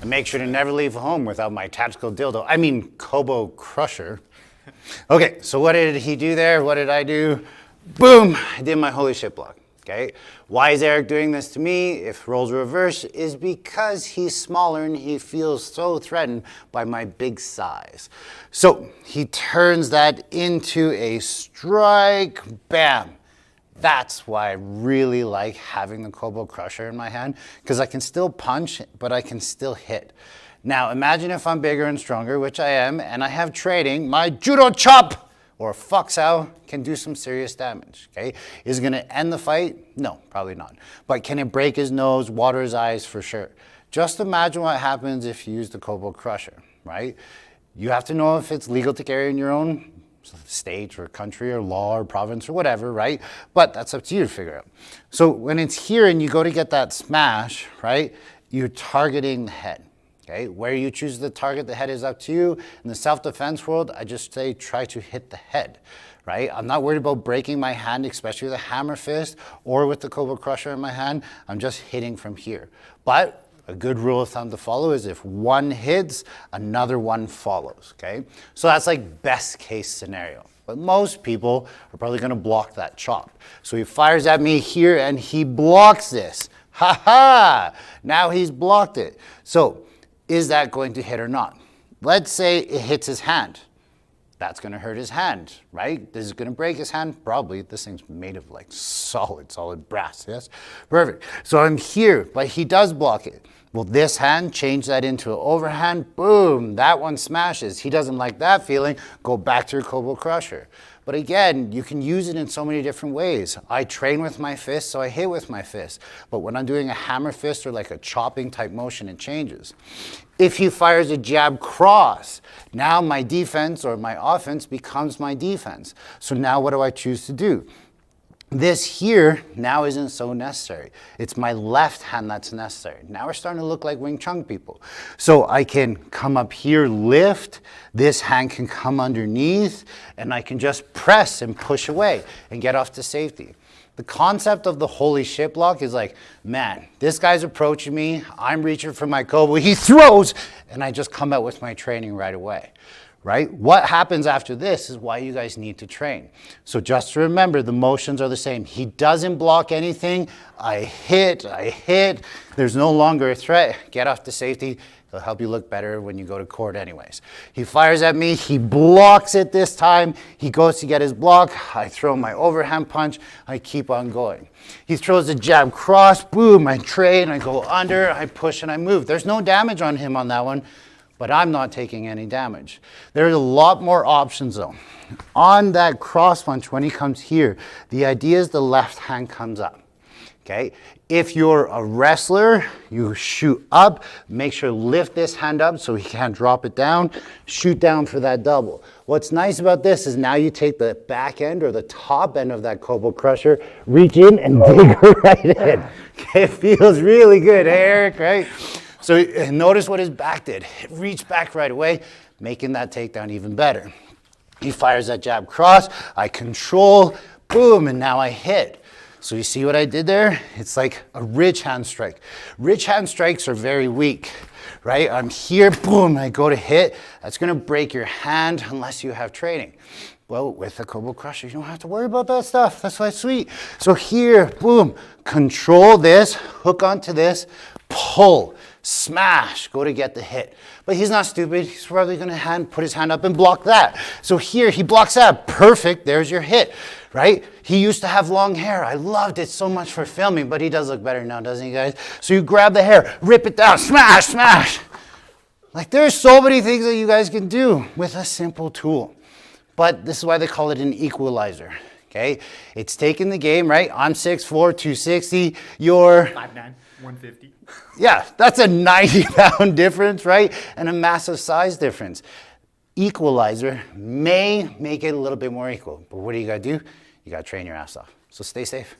And make sure to never leave home without my tactical dildo. I mean, Kobo Crusher. Okay, so what did he do there? What did I do? Boom, I did my holy shit block. Okay, why is Eric doing this to me if roles reverse? Is because he's smaller and he feels so threatened by my big size. So he turns that into a strike, bam. That's why I really like having the Kobo Crusher in my hand, because I can still punch, but I can still hit. Now imagine if I'm bigger and stronger, which I am, and I have training, my judo chop or fuck sao can do some serious damage, okay? Is it gonna end the fight? No, probably not. But can it break his nose, water his eyes? For sure. Just imagine what happens if you use the Kobo Crusher, right? You have to know if it's legal to carry in your own state or country or law or province or whatever, right? But that's up to you to figure out. So when it's here and you go to get that smash, right? You're targeting the head. Okay, where you choose to target the head is up to you. In the self-defense world, I just say try to hit the head, right? I'm not worried about breaking my hand, especially with a hammer fist or with the Kobo Crusher in my hand. I'm just hitting from here. But a good rule of thumb to follow is if one hits, another one follows, okay? So that's like best case scenario. But most people are probably gonna block that chop. So he fires at me here and he blocks this. Ha ha! Now he's blocked it. So is that going to hit or not? Let's say it hits his hand. That's gonna hurt his hand, right? This is gonna break his hand? Probably. This thing's made of like solid brass, yes? Perfect. So I'm here, but he does block it. Will this hand change that into an overhand? Boom, that one smashes. He doesn't like that feeling, go back to your Kobo Crusher. But again, you can use it in so many different ways. I train with my fist, so I hit with my fist. But when I'm doing a hammer fist or like a chopping type motion, it changes. If he fires a jab cross, now my defense or my offense becomes my defense. So now what do I choose to do? This here now isn't so necessary. It's my left hand that's necessary. Now we're starting to look like Wing Chun people. So I can come up here, lift, this hand can come underneath, and I can just press and push away and get off to safety. The concept of the holy shit block is like, man, this guy's approaching me, I'm reaching for my Kobo, he throws, and I just come out with my training right away. Right? What happens after this is why you guys need to train. So just to remember, the motions are the same. He doesn't block anything. I hit. There's no longer a threat. Get off to safety. It'll help you look better when you go to court anyways. He fires at me. He blocks it this time. He goes to get his block. I throw my overhand punch. I keep on going. He throws a jab cross. Boom. I train. I go under. I push and I move. There's no damage on him on that one. But I'm not taking any damage. There's a lot more options though. On that cross punch, when he comes here, the idea is the left hand comes up, okay? If you're a wrestler, you shoot up, make sure to lift this hand up so he can't drop it down, shoot down for that double. What's nice about this is now you take the back end or the top end of that Kobo Crusher, reach in and dig right in. Okay, it feels really good, hey Eric, right? So notice what his back did. It reached back right away, making that takedown even better. He fires that jab cross, I control, boom, and now I hit. So you see what I did there? It's like a ridge hand strike. Ridge hand strikes are very weak, right? I'm here, boom, I go to hit. That's gonna break your hand unless you have training. Well, with the Kobo Crusher, you don't have to worry about that stuff. That's why it's sweet. So here, boom, control this, hook onto this, pull, smash, go to get the hit. But he's not stupid. He's probably going to put his hand up and block that. So here, he blocks that. Perfect. There's your hit, right? He used to have long hair. I loved it so much for filming, but he does look better now, doesn't he, guys? So you grab the hair, rip it down, smash, smash. Like, there's so many things that you guys can do with a simple tool. But this is why they call it an equalizer. Okay, it's taking the game, right? I'm 6'4", 260. You're 5'9", 150. Yeah, that's a 90-pound difference, right? And a massive size difference. Equalizer may make it a little bit more equal, but what do you gotta do? You gotta train your ass off. So stay safe.